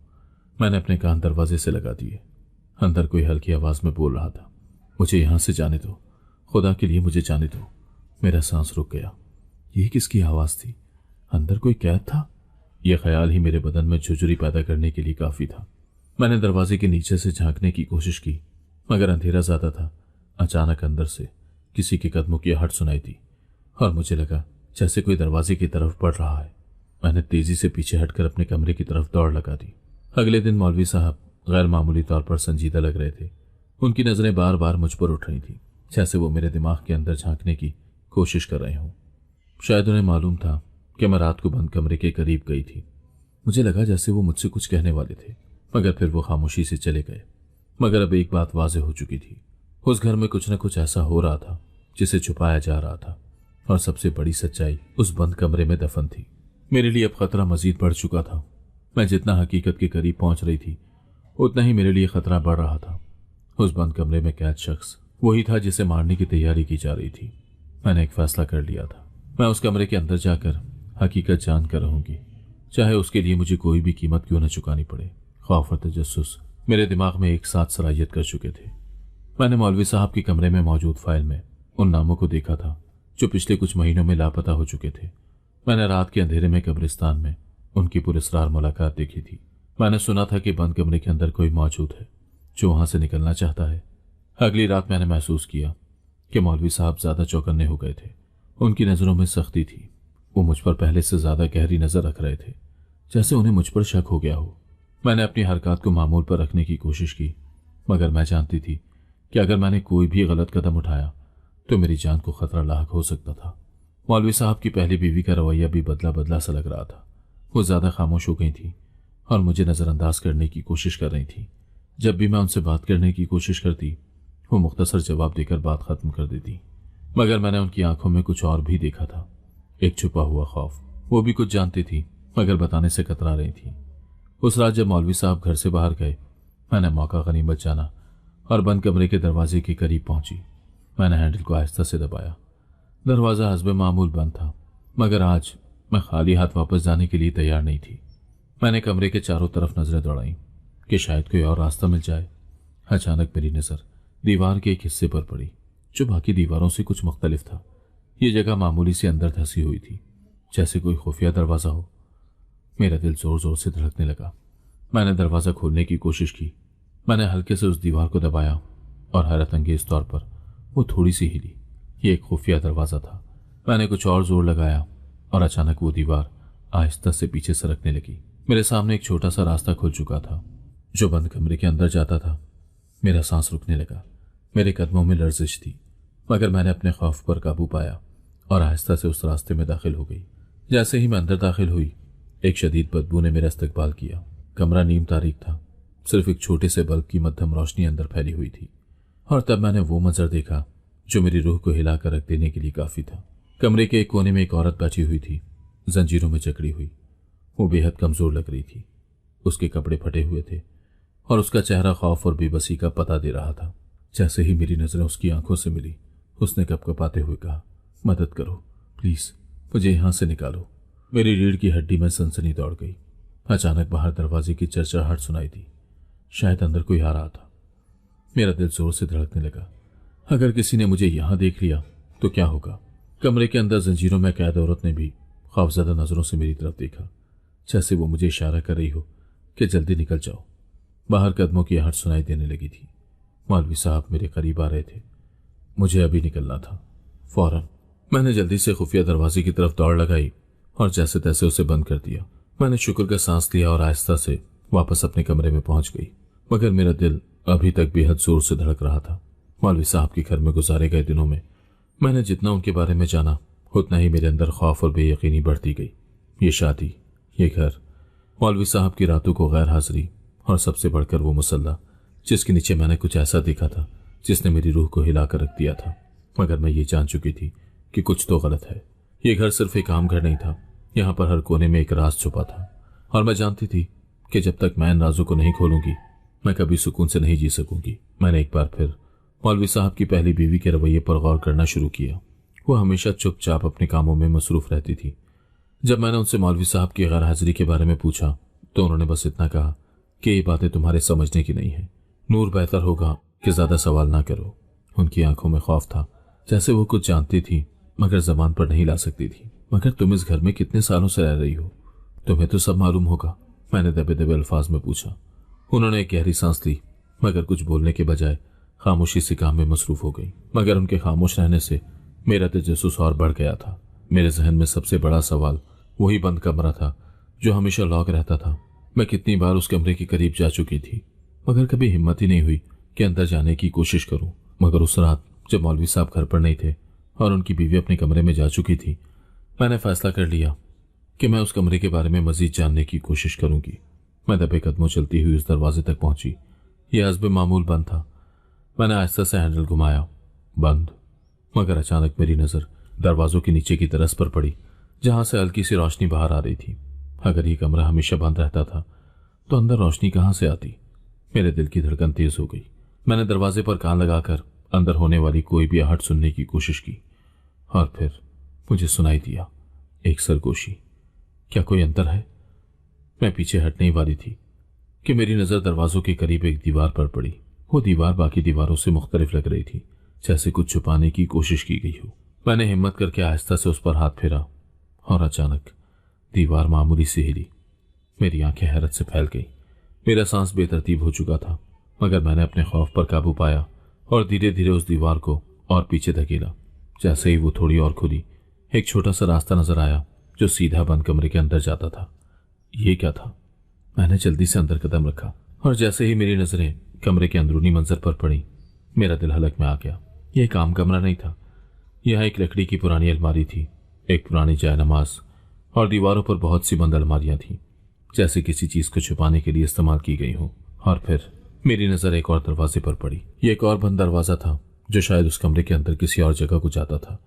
मैंने अपने कान दरवाजे से लगा दिए। अंदर कोई हल्की आवाज़ में बोल रहा था, मुझे यहाँ से जाने दो, खुदा के लिए मुझे जाने दो। मेरा सांस रुक गया। ये किसकी आवाज़ थी? अंदर कोई कैद था? यह ख्याल ही मेरे बदन में झुरझुरी पैदा करने के लिए काफ़ी था। मैंने दरवाजे के नीचे से झांकने की कोशिश की, मगर अंधेरा ज्यादा था। अचानक अंदर से किसी के कदमों की आहट सुनाई दी और मुझे लगा जैसे कोई दरवाजे की तरफ बढ़ रहा है। मैंने तेजी से पीछे हटकर अपने कमरे की तरफ दौड़ लगा दी। अगले दिन मौलवी साहब गैर मामूली तौर पर संजीदा लग रहे थे। उनकी नजरें बार बार मुझ पर उठ रही थी, जैसे वो मेरे दिमाग के अंदर झांकने की कोशिश कर रहे हों। शायद उन्हें मालूम था कि मैं रात को बंद कमरे के करीब गई थी। मुझे लगा जैसे वो मुझसे कुछ कहने वाले थे, मगर फिर वो खामोशी से चले गए। मगर अब एक बात वाज़ेह हो चुकी थी, उस घर में कुछ न कुछ ऐसा हो रहा था जिसे छुपाया जा रहा था, और सबसे बड़ी सच्चाई उस बंद कमरे में दफन थी। मेरे लिए अब खतरा मजीद बढ़ चुका था। मैं जितना हकीकत के करीब पहुंच रही थी, उतना ही मेरे लिए खतरा बढ़ रहा था। उस बंद कमरे में कैद शख्स वही था जिसे मारने की तैयारी की जा रही थी। मैंने एक फैसला कर लिया था, मैं उस कमरे के अंदर जाकर हकीकत जान कर रहूंगी, चाहे उसके लिए मुझे कोई भी कीमत क्यों न चुकानी पड़े। खौफ और तजस्सुस मेरे दिमाग में एक साथ सरायत कर चुके थे। मैंने मौलवी साहब के कमरे में मौजूद फाइल में उन नामों को देखा था जो पिछले कुछ महीनों में लापता हो चुके थे। मैंने रात के अंधेरे में कब्रिस्तान में उनकी पुरस्कार मुलाकात देखी थी। मैंने सुना था कि बंद कमरे के अंदर कोई मौजूद है जो वहां से निकलना चाहता है। अगली रात मैंने महसूस किया कि मौलवी साहब ज्यादा चौकन्ने हो गए थे। उनकी नजरों में सख्ती थी। वो मुझ पर पहले से ज्यादा गहरी नजर रख रहे थे, जैसे उन्हें मुझ पर शक हो गया हो। मैंने अपनी हरकत को मामूल पर रखने की कोशिश की, मगर मैं जानती थी कि अगर मैंने कोई भी गलत कदम उठाया तो मेरी जान को खतरा लाक हो सकता था। मौलवी साहब की पहली बीवी का रवैया भी बदला बदला सा लग रहा था। वो ज्यादा खामोश हो गई थी और मुझे नजरअंदाज करने की कोशिश कर रही थी। जब भी मैं उनसे बात करने की कोशिश करती, वो मुख्तसर जवाब देकर बात खत्म कर देती। मगर मैंने उनकी आंखों में कुछ और भी देखा था, एक छुपा हुआ खौफ। वो भी कुछ जानती थी, मगर बताने से कतरा रही थी। उस रात जब मौलवी साहब घर से बाहर गए, मैंने मौका गनीमत जाना और बंद कमरे के दरवाजे के करीब पहुंची। मैंने हैंडल को आहिस्ता से दबाया। दरवाजा हस्बे मामूल बंद था, मगर आज मैं खाली हाथ वापस जाने के लिए तैयार नहीं थी। मैंने कमरे के चारों तरफ नजरें दौड़ाई कि शायद कोई और रास्ता मिल जाए। अचानक मेरी नजर दीवार के एक हिस्से पर पड़ी जो बाकी दीवारों से कुछ मुख्तलिफ था। ये जगह मामूली से अंदर धंसी हुई थी, जैसे कोई खुफिया दरवाजा हो। मेरा दिल जोर जोर से धड़कने लगा। मैंने दरवाजा खोलने की कोशिश की। मैंने हल्के से उस दीवार को दबाया और हैरत अंगेज तौर पर वो थोड़ी सी हिली। ये एक खुफिया दरवाजा था। मैंने कुछ और जोर लगाया और अचानक वो दीवार आहिस्ता से पीछे सरकने लगी। मेरे सामने एक छोटा सा रास्ता खुल चुका था जो बंद कमरे के अंदर जाता था। मेरा सांस रुकने लगा, मेरे कदमों में लर्जिश थी, मगर मैंने अपने खौफ पर काबू पाया और आहिस्ता से उस रास्ते में दाखिल हो गई। जैसे ही मैं अंदर दाखिल हुई, एक शदीद बदबू ने मेरा इस्तकबाल किया। कमरा नीम तारीक था, सिर्फ एक छोटे से बल्ब की मध्यम रोशनी अंदर फैली हुई थी। और तब मैंने वो मंजर देखा जो मेरी रूह को हिलाकर रख देने के लिए काफी था। कमरे के एक कोने में एक औरत बैठी हुई थी, जंजीरों में जकड़ी हुई। वो बेहद कमजोर लग रही थी। उसके कपड़े फटे हुए थे और उसका चेहरा खौफ और बेबसी का पता दे रहा था। जैसे ही मेरी नजरें उसकी आंखों से मिली, उसने कपकपाते हुए कहा, मदद करो प्लीज, मुझे यहां से निकालो। मेरी रीढ़ की हड्डी में सनसनी दौड़ गई। अचानक बाहर दरवाजे की चरचराहट सुनाई दी। शायद अंदर कोई आ रहा था। मेरा दिल जोर से धड़कने लगा। अगर किसी ने मुझे यहां देख लिया तो क्या होगा। कमरे के अंदर जंजीरों में कैद औरत ने भी खौफजदा नजरों से मेरी तरफ देखा, जैसे वो मुझे इशारा कर रही हो कि जल्दी निकल जाओ। बाहर कदमों की आहट सुनाई देने लगी थी। मौलवी साहब मेरे करीब आ रहे थे। मुझे अभी निकलना था। फौरन मैंने जल्दी से खुफिया दरवाजे की तरफ दौड़ लगाई और जैसे तैसे उसे बंद कर दिया। मैंने शुक्र का सांस लिया और आहिस्ता से वापस अपने कमरे में पहुंच गई, मगर मेरा दिल अभी तक बेहद जोर से धड़क रहा था। मौलवी साहब के घर में गुजारे गए दिनों में मैंने जितना उनके बारे में जाना, उतना ही मेरे अंदर खौफ और बेयकीनी बढ़ती गई। ये शादी, ये घर, मौलवी साहब की रातों को गैर हाजिरी और सबसे बढ़कर वो मुसल्ला जिसके नीचे मैंने कुछ ऐसा देखा था जिसने मेरी रूह को हिलाकर रख दिया था। मगर मैं ये जान चुकी थी कि कुछ तो गलत है। ये घर सिर्फ एक आम घर नहीं था, यहाँ पर हर कोने में एक राज छुपा था और मैं जानती थी कि जब तक मैं इन राजों को नहीं खोलूंगी मैं कभी सुकून से नहीं जी सकूंगी। मैंने एक बार फिर मौलवी साहब की पहली बीवी के रवैये पर गौर करना शुरू किया। वो हमेशा चुपचाप अपने कामों में मसरूफ रहती थी। जब मैंने उनसे मौलवी साहब की गैर हाजिरी के बारे में पूछा तो उन्होंने बस इतना कहा कि ये बातें तुम्हारे समझने की नहीं है। नूर, बेहतर होगा कि ज्यादा सवाल ना करो। उनकी आंखों में खौफ था, जैसे वो कुछ जानती थी मगर जबान पर नहीं ला सकती थी। मगर तुम इस घर में कितने सालों से रह रही हो, तुम्हें तो सब मालूम होगा, मैंने दबे दबे अल्फाज में पूछा। उन्होंने एक गहरी सांस ली, मगर कुछ बोलने के बजाय खामोशी से काम में मसरूफ हो गई। मगर उनके खामोश रहने से मेरा तजस्सुस और बढ़ गया था। मेरे जहन में सबसे बड़ा सवाल वही बंद कमरा था जो हमेशा लॉक रहता था। मैं कितनी बार उस कमरे के करीब जा चुकी थी, मगर कभी हिम्मत ही नहीं हुई कि अंदर जाने की कोशिश करूं। मगर उस रात जब मौलवी साहब घर पर नहीं थे और उनकी बीवी अपने कमरे में जा चुकी थी, मैंने फैसला कर लिया कि मैं उस कमरे के बारे में मजीद जानने की कोशिश करूंगी। मैं दबे कदमों चलती हुई उस दरवाजे तक पहुंची। यह हस्बे मामूल बंद था। मैंने आहिस्ता से हैंडल घुमाया, बंद। मगर अचानक मेरी नजर दरवाजों के नीचे की तरस पर पड़ी, जहां से हल्की सी रोशनी बाहर आ रही थी। अगर ये कमरा हमेशा बंद रहता था तो अंदर रोशनी कहां से आती? मेरे दिल की धड़कन तेज हो गई। मैंने दरवाजे पर कान लगाकर अंदर होने वाली कोई भी आहट सुनने की कोशिश की, और फिर मुझे सुनाई दिया एक सरगोशी। क्या कोई अंदर है? मैं पीछे हटने ही वाली थी कि मेरी नजर दरवाजों के करीब एक दीवार पर पड़ी। वो दीवार बाकी दीवारों से मुख्तलिफ लग रही थी, जैसे कुछ छुपाने की कोशिश की गई हो। मैंने हिम्मत करके आहिस्ता से उस पर हाथ फेरा और अचानक दीवार मामूली से हिली। मेरी आंखें हैरत से फैल गई। मेरा सांस बेतरतीब हो चुका था, मगर मैंने अपने खौफ पर काबू पाया और धीरे धीरे उस दीवार को और पीछे धकेला। जैसे ही वो थोड़ी और खुली, एक छोटा सा रास्ता नजर आया जो सीधा बंद कमरे के अंदर जाता था। ये क्या था? मैंने जल्दी से अंदर कदम रखा और जैसे ही मेरी नजरें कमरे के अंदरूनी मंजर पर पड़ी, मेरा दिल हलक में आ गया। यह एक आम कमरा नहीं था। यह एक लकड़ी की पुरानी अलमारी थी, एक पुरानी जायनमाज, और दीवारों पर बहुत सी बंद अलमारियां थीं, जैसे किसी चीज को छुपाने के लिए इस्तेमाल की गई हो। और फिर मेरी नजर एक और दरवाजे पर पड़ी। यह एक और बंद दरवाजा था जो शायद उस कमरे के अंदर किसी और जगह को जाता था।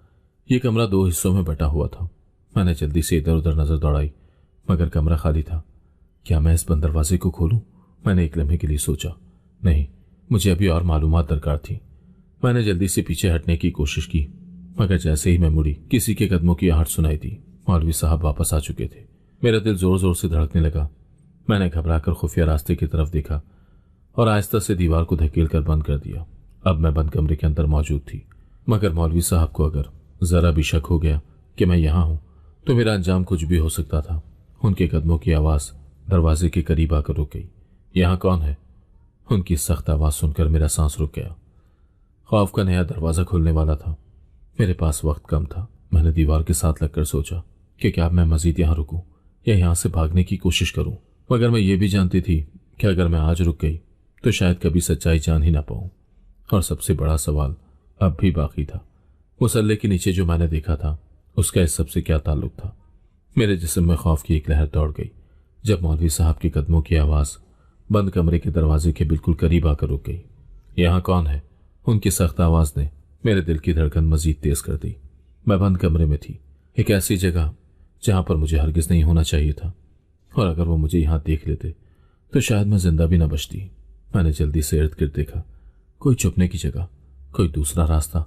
यह कमरा 2 हिस्सों में बटा हुआ था। मैंने जल्दी से इधर उधर नजर दौड़ाई, मगर कमरा खाली था। क्या मैं इस बंद दरवाजे को खोलूं? मैंने एक लम्हे के लिए सोचा। नहीं, मुझे अभी और मालूमात दरकार थी। मैंने जल्दी से पीछे हटने की कोशिश की, मगर जैसे ही मैं मुड़ी, किसी के कदमों की आहट सुनाई दी। मौलवी साहब वापस आ चुके थे। मेरा दिल जोर जोर से धड़कने लगा। मैंने घबराकर खुफिया रास्ते की तरफ देखा और आहिस्ता से दीवार को धकेल कर बंद कर दिया। अब मैं बंद कमरे के अंदर मौजूद थी, मगर मौलवी साहब को अगर जरा भी शक हो गया कि मैं यहां हूं तो मेरा अंजाम कुछ भी हो सकता था। उनके कदमों की आवाज दरवाजे के करीब आकर रुक गई। यहां कौन है? उनकी सख्त आवाज सुनकर मेरा सांस रुक गया। खौफ का नया दरवाजा खुलने वाला था। मेरे पास वक्त कम था। मैंने दीवार के साथ लगकर सोचा कि क्या मैं मजीद यहां रुकूं या यहां से भागने की कोशिश करूं, मगर मैं ये भी जानती थी कि अगर मैं आज रुक गई तो शायद कभी सच्चाई जान ही ना पाऊं। और सबसे बड़ा सवाल अब भी बाकी था, मुसल्ले के नीचे जो मैंने देखा था उसका इस सबसे क्या ताल्लुक था? मेरे जिस्म में खौफ की एक लहर दौड़ गई जब मौलवी साहब के कदमों की आवाज बंद कमरे के दरवाजे के बिल्कुल करीब आकर रुक गई। यहां कौन है? उनकी सख्त आवाज ने मेरे दिल की धड़कन मजीद तेज कर दी। मैं बंद कमरे में थी, एक ऐसी जगह जहां पर मुझे हरगिज नहीं होना चाहिए था, और अगर वो मुझे यहां देख लेते तो शायद मैं जिंदा भी न बचती। मैंने जल्दी से इर्द गिर्द देखा। कोई छुपने की जगह, कोई दूसरा रास्ता।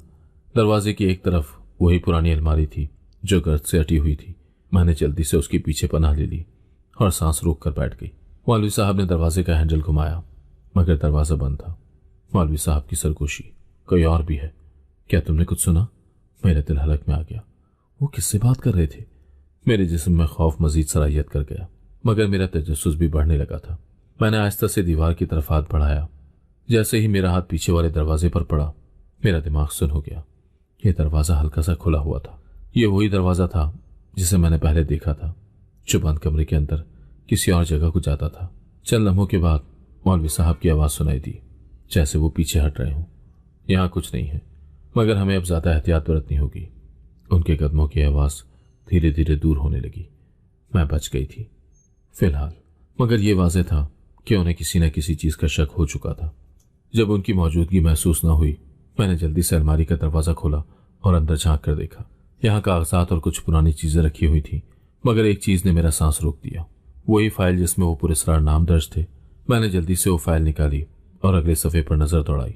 दरवाजे की एक तरफ वही पुरानी अलमारी थी जो गर्द से अटी हुई थी। मैंने जल्दी से उसके पीछे पनाह ले ली और सांस रोक कर बैठ गई। मौलवी साहब ने दरवाजे का हैंडल घुमाया, मगर दरवाजा बंद था। मौलवी साहब की सरगोशी, कोई और भी है? क्या तुमने कुछ सुना? मेरे दिल हलक में आ गया। वो किससे बात कर रहे थे? मेरे जिस्म में खौफ मजीद सराहियत कर गया, मगर मेरा तजस्सुस भी बढ़ने लगा था। मैंने आहिस्ता से दीवार की तरफ हाथ बढ़ाया। जैसे ही मेरा हाथ पीछे वाले दरवाजे पर पड़ा, मेरा दिमाग सुन हो गया। यह दरवाजा हल्का सा खुला हुआ था। यह वही दरवाजा था जिसे मैंने पहले देखा था, जो बंद कमरे के अंदर किसी और जगह को जाता था। चंद लम्हों के बाद मौलवी साहब की आवाज सुनाई दी, जैसे वो पीछे हट रहे हों। यहां कुछ नहीं है, मगर हमें अब ज्यादा एहतियात बरतनी होगी। उनके कदमों की आवाज धीरे धीरे दूर होने लगी। मैं बच गई थी फिलहाल, मगर यह वाज़ेह था कि उन्हें किसी न किसी चीज का शक हो चुका था। जब उनकी मौजूदगी महसूस न हुई, मैंने जल्दी से अलमारी का दरवाजा खोला और अंदर झांक कर देखा। यहाँ कागजात और कुछ पुरानी चीजें रखी हुई थी, मगर एक चीज ने मेरा सांस रोक दिया। वही फाइल जिसमें वो पुरस्कार नाम दर्ज थे। मैंने जल्दी से वो फाइल निकाली और अगले सफ़े पर नजर दौड़ाई।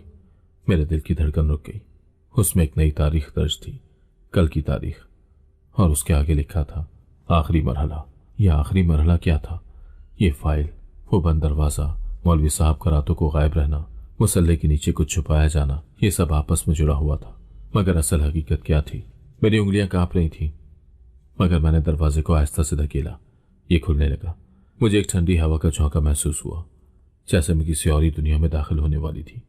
मेरे दिल की धड़कन रुक गई। उसमें एक नई तारीख दर्ज थी, कल की तारीख, और उसके आगे लिखा था आखिरी मरहला। यह आखिरी मरहला क्या था? ये फाइल, वो बंद दरवाजा, मौलवी साहब का रातों को गायब रहना, मुसल्ले के नीचे कुछ छुपाया जाना, ये सब आपस में जुड़ा हुआ था। मगर असल हकीकत क्या थी? मेरी उंगलियां कांप रही थीं, मगर मैंने दरवाजे को आहिस्ता से धकेला। ये खुलने लगा। मुझे एक ठंडी हवा का झोंका महसूस हुआ, जैसे मैं किसी और ही दुनिया में दाखिल होने वाली थी।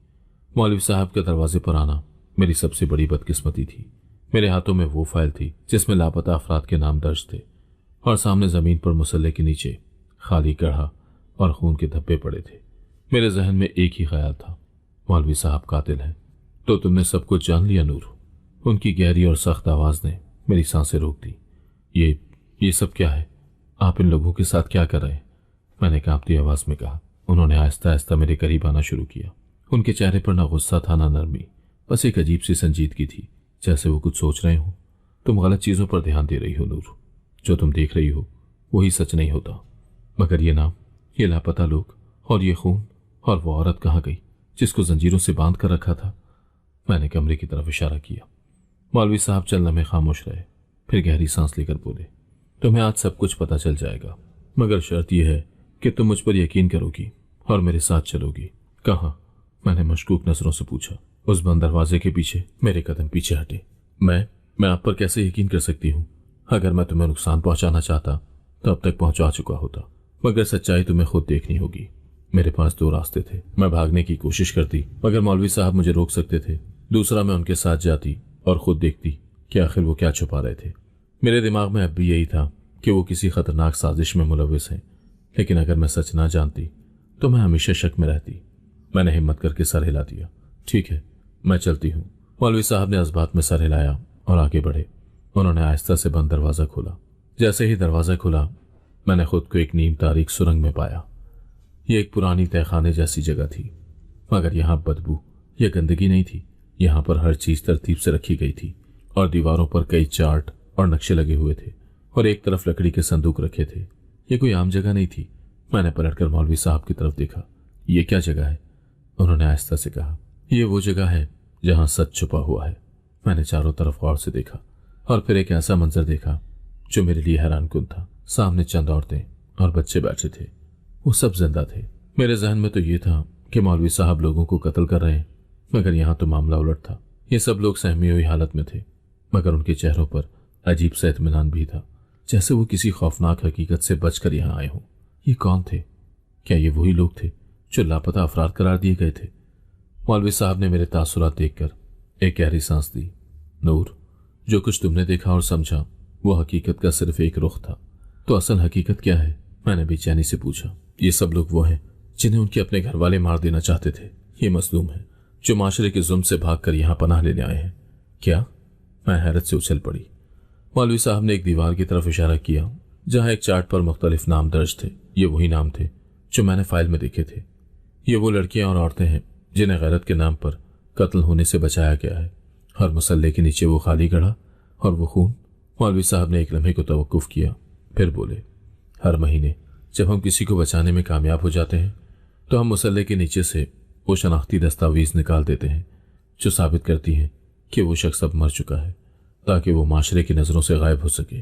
मौलवी साहब के दरवाजे पर आना मेरी सबसे बड़ी बदकिस्मती थी। मेरे हाथों में वो फाइल थी जिसमें लापता अफराद के नाम दर्ज थे और सामने जमीन पर मुसल्ले के नीचे खाली गढ़ा और खून के धब्बे पड़े थे। मेरे जहन में एक ही ख्याल था, मौलवी साहब कातिल हैं। तो तुमने सब कुछ जान लिया नूर? उनकी गहरी और सख्त आवाज ने मेरी सांसें रोक दी। ये सब क्या है? आप इन लोगों के साथ क्या कर रहे हैं? मैंने कांपती आवाज में कहा। उन्होंने आहिस्ता आहिस्ता मेरे करीब आना शुरू किया। उनके चेहरे पर ना गुस्सा था ना नरमी, बस एक अजीब सी संजीदगी थी, जैसे वो कुछ सोच रहे हो। तुम गलत चीजों पर ध्यान दे रही हो नूर। जो तुम देख रही हो वही सच नहीं होता। मगर ये नाम, ये लापता लोग और ये खून और वो औरत कहाँ गई जिसको जंजीरों से बांध कर रखा था? मैंने कमरे की तरफ इशारा किया। मौलवी साहब चंद लम्हे खामोश रहे, फिर गहरी सांस लेकर बोले, तुम्हें आज सब कुछ पता चल जाएगा, मगर शर्त यह है कि तुम मुझ पर यकीन करोगी और मेरे साथ चलोगी। कहाँ? मैंने मशकूक नजरों से पूछा। उस बंद दरवाजे के पीछे। मेरे कदम पीछे हटे। मैं आप पर कैसे यकीन कर सकती हूँ? अगर मैं तुम्हें नुकसान पहुंचाना चाहता तो अब तक पहुंचा चुका होता, मगर सच्चाई तुम्हें खुद देखनी होगी। मेरे पास दो रास्ते थे। मैं भागने की कोशिश करती मगर मौलवी साहब मुझे रोक सकते थे। दूसरा, मैं उनके साथ जाती और खुद देखती कि आखिर वो क्या छुपा रहे थे। मेरे दिमाग में अब भी यही था कि वो किसी खतरनाक साजिश में मुलविस हैं, लेकिन अगर मैं सच ना जानती तो मैं हमेशा शक में रहती। मैंने हिम्मत करके सर हिला दिया। ठीक है, मैं चलती हूँ। मौलवी साहब ने इस बात में सर हिलाया और आगे बढ़े। उन्होंने आहिस्ता से बंद दरवाजा खोला। जैसे ही दरवाजा खुला, मैंने खुद को एक नीम तारीख सुरंग में पाया। ये एक पुरानी तहखाने जैसी जगह थी, मगर यहाँ बदबू या गंदगी नहीं थी। यहाँ पर हर चीज तरतीब से रखी गई थी और दीवारों पर कई चार्ट और नक्शे लगे हुए थे और एक तरफ लकड़ी के संदूक रखे थे। ये कोई आम जगह नहीं थी। मैंने पलटकर मौलवी साहब की तरफ देखा। ये क्या जगह है? उन्होंने आहिस्ता से कहा। ये वो जगह है जहां सच छुपा हुआ है। मैंने चारों तरफ गौर से देखा और फिर एक ऐसा मंजर देखा जो मेरे लिए हैरानकुन था। सामने चंद औरतें और बच्चे बैठे थे। वो सब जिंदा थे। मेरे जहन में तो ये था कि मौलवी साहब लोगों को कत्ल कर रहे हैं, मगर यहाँ तो मामला उलट था। ये सब लोग सहमी हुई हालत में थे, मगर उनके चेहरों पर अजीब सा इत्मीनान भी था, जैसे वो किसी खौफनाक हकीकत से बचकर यहाँ आए हों। ये कौन थे? क्या ये वही लोग थे जो लापता अफराद करार दिए गए थे? मौलवी साहब ने मेरे तासुरात देखकर एक गहरी सांस दी। नूर, जो कुछ तुमने देखा और समझा वो हकीकत का सिर्फ एक रुख था, तो असल हकीकत क्या है? मैंने बेचैनी से पूछा। ये सब लोग वो हैं जिन्हें उनके अपने घर वाले मार देना चाहते थे। ये मजलूम है जो माशरे के जुल्म से भागकर यहाँ पनाह लेने आए हैं। क्या? मैं हैरत से उछल पड़ी। मौलवी साहब ने एक दीवार की तरफ इशारा किया जहां एक चार्ट पर मुख्तलिफ नाम दर्ज थे। ये वही नाम थे जो मैंने फाइल में देखे थे। ये वो लड़कियां और औरतें हैं जिन्हें गैरत के नाम पर कत्ल होने से बचाया गया है। हर मुसल्ले के नीचे वो खाली गढ़ा और वो खून। मौलवी साहब ने एक लम्हे को तवक्कुफ किया, फिर बोले, हर महीने जब हम किसी को बचाने में कामयाब हो जाते हैं तो हम मुसल्ले के नीचे से वो शनाख्ती दस्तावेज निकाल देते हैं जो साबित करती हैं कि वो शख्स अब मर चुका है, ताकि वो माशरे की नज़रों से गायब हो सके।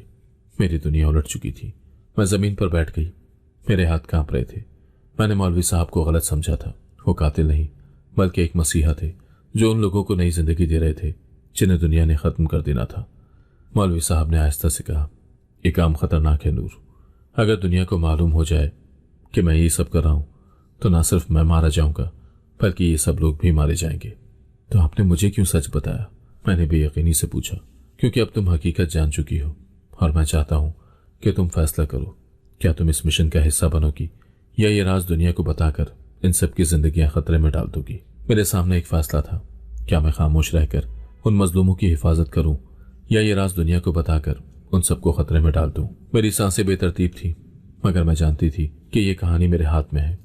मेरी दुनिया उलट चुकी थी। मैं ज़मीन पर बैठ गई। मेरे हाथ कांप रहे थे। मैंने मौलवी साहब को गलत समझा था। वो कातिल नहीं बल्कि एक मसीहा थे जो उन लोगों को नई जिंदगी दे रहे थे जिन्हें दुनिया ने ख़त्म कर देना था। मौलवी साहब ने आहिस्ता से कहा, यह काम खतरनाक है नूर। अगर दुनिया को मालूम हो जाए कि मैं ये सब कर रहा हूं तो ना सिर्फ मैं मारा जाऊंगा बल्कि ये सब लोग भी मारे जाएंगे। तो आपने मुझे क्यों सच बताया? मैंने बेयकीनी से पूछा। क्योंकि अब तुम हकीकत जान चुकी हो और मैं चाहता हूं कि तुम फैसला करो। क्या तुम इस मिशन का हिस्सा बनोगी या ये राज दुनिया को बताकर इन सब की जिंदगियां खतरे में डाल दोगी? मेरे सामने एक फैसला था। क्या मैं खामोश रहकर उन मजलूमों की हिफाजत करूं या ये राज दुनिया को बताकर उन सबको खतरे में डाल दूं? मेरी सांसें बेतरतीब थी, मगर मैं जानती थी कि ये कहानी मेरे हाथ में है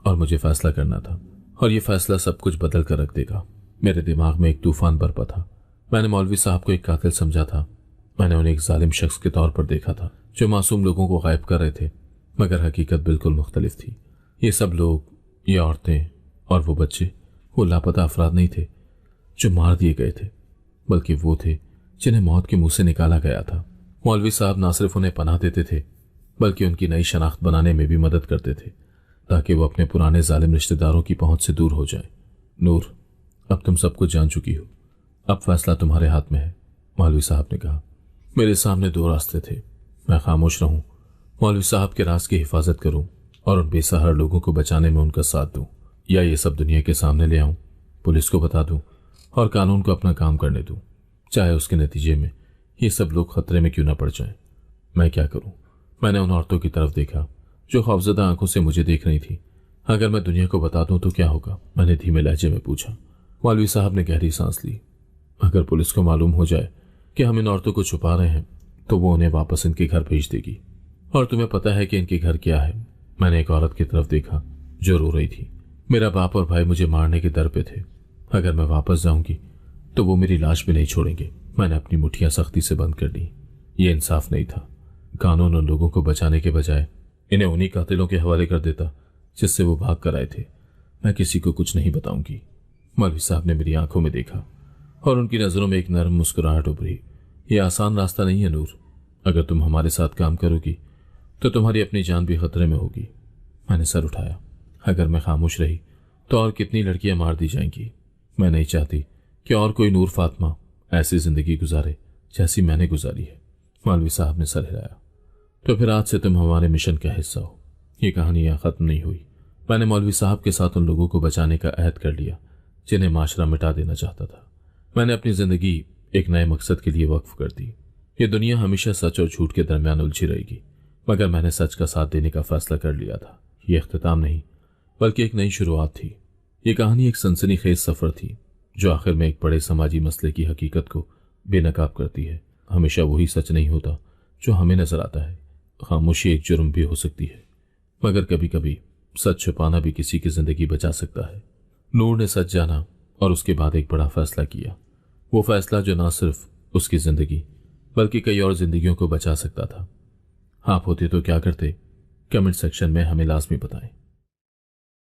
और मुझे फैसला करना था, और ये फैसला सब कुछ बदल कर रख देगा। मेरे दिमाग में एक तूफान बरपा था। मैंने मौलवी साहब को एक कातिल समझा था। मैंने उन्हें एक जालिम शख्स के तौर पर देखा था जो मासूम लोगों को गायब कर रहे थे, मगर हकीकत बिल्कुल मुख्तलिफ थी। ये सब लोग, ये औरतें और वो बच्चे वो लापता अफराद नहीं थे जो मार दिए गए थे, बल्कि वो थे जिन्हें मौत के मुंह से निकाला गया था। मौलवी साहब ना सिर्फ उन्हें पनाह देते थे बल्कि उनकी नई शनाख्त बनाने में भी मदद करते थे ताकि वो अपने पुराने जालिम रिश्तेदारों की पहुंच से दूर हो जाए। नूर, अब तुम सब कुछ जान चुकी हो। अब फैसला तुम्हारे हाथ में है, मौलवी साहब ने कहा। मेरे सामने दो रास्ते थे। मैं खामोश रहूं, मौलवी साहब के राज की हिफाजत करूं, और उन बेसहारा लोगों को बचाने में उनका साथ दूं, या ये सब दुनिया के सामने ले आऊं, पुलिस को बता दूं और कानून को अपना काम करने दूं, चाहे उसके नतीजे में ये सब लोग खतरे में क्यों ना पड़ जाएं। मैं क्या करूं? मैंने उन औरतों की तरफ देखा जो खौफजदा आंखों से मुझे देख रही थी। अगर मैं दुनिया को बता दूं तो क्या होगा? मैंने धीमे लहजे में पूछा। मौलवी साहब ने गहरी सांस ली। अगर पुलिस को मालूम हो जाए कि हम इन औरतों को छुपा रहे हैं तो वो उन्हें वापस इनके घर भेज देगी। और तुम्हें पता है कि इनके घर क्या है? मैंने एक औरत की तरफ देखा जो रो रही थी। मेरा बाप और भाई मुझे मारने के दर पे थे। अगर मैं वापस जाऊंगी तो वो मेरी लाश भी नहीं छोड़ेंगे। मैंने अपनी मुट्ठियां सख्ती से बंद कर ली। ये इंसाफ नहीं था। कानून उन लोगों को बचाने के बजाय इन्हें उन्हीं कातिलों के हवाले कर देता जिससे वो भाग कर आए थे। मैं किसी को कुछ नहीं बताऊंगी। मौलवी साहब ने मेरी आंखों में देखा और उनकी नजरों में एक नरम मुस्कुराहट उभरी। ये आसान रास्ता नहीं है नूर। अगर तुम हमारे साथ काम करोगी तो तुम्हारी अपनी जान भी खतरे में होगी। मैंने सर उठाया। अगर मैं खामोश रही तो और कितनी लड़कियां मार दी जाएंगी। मैं नहीं चाहती कि और कोई नूर फातिमा ऐसी जिंदगी गुजारे जैसी मैंने गुजारी है। मौलवी साहब ने सर हिलाया। तो फिर आज से तुम हमारे मिशन का हिस्सा हो। ये कहानी यहाँ खत्म नहीं हुई। मैंने मौलवी साहब के साथ उन लोगों को बचाने का अहद कर लिया जिन्हें माशरा मिटा देना चाहता था। मैंने अपनी जिंदगी एक नए मकसद के लिए वक्फ कर दी। ये दुनिया हमेशा सच और झूठ के दरमियान उलझी रहेगी, मगर मैंने सच का साथ देने का फैसला कर लिया था। ये इख्तिताम नहीं बल्कि एक नई शुरुआत थी। ये कहानी एक सनसनीखेज सफर थी जो आखिर में एक बड़े समाजी मसले की हकीकत को बेनकाब करती है। हमेशा वही सच नहीं होता जो हमें नजर आता है। खामोशी एक जुर्म भी हो सकती है, मगर कभी कभी सच छुपाना भी किसी की जिंदगी बचा सकता है। नूर ने सच जाना और उसके बाद एक बड़ा फैसला किया। वो फैसला जो ना सिर्फ उसकी जिंदगी बल्कि कई और जिंदगियों को बचा सकता था। आप होते तो क्या करते? कमेंट सेक्शन में हमें लाजमी बताएं।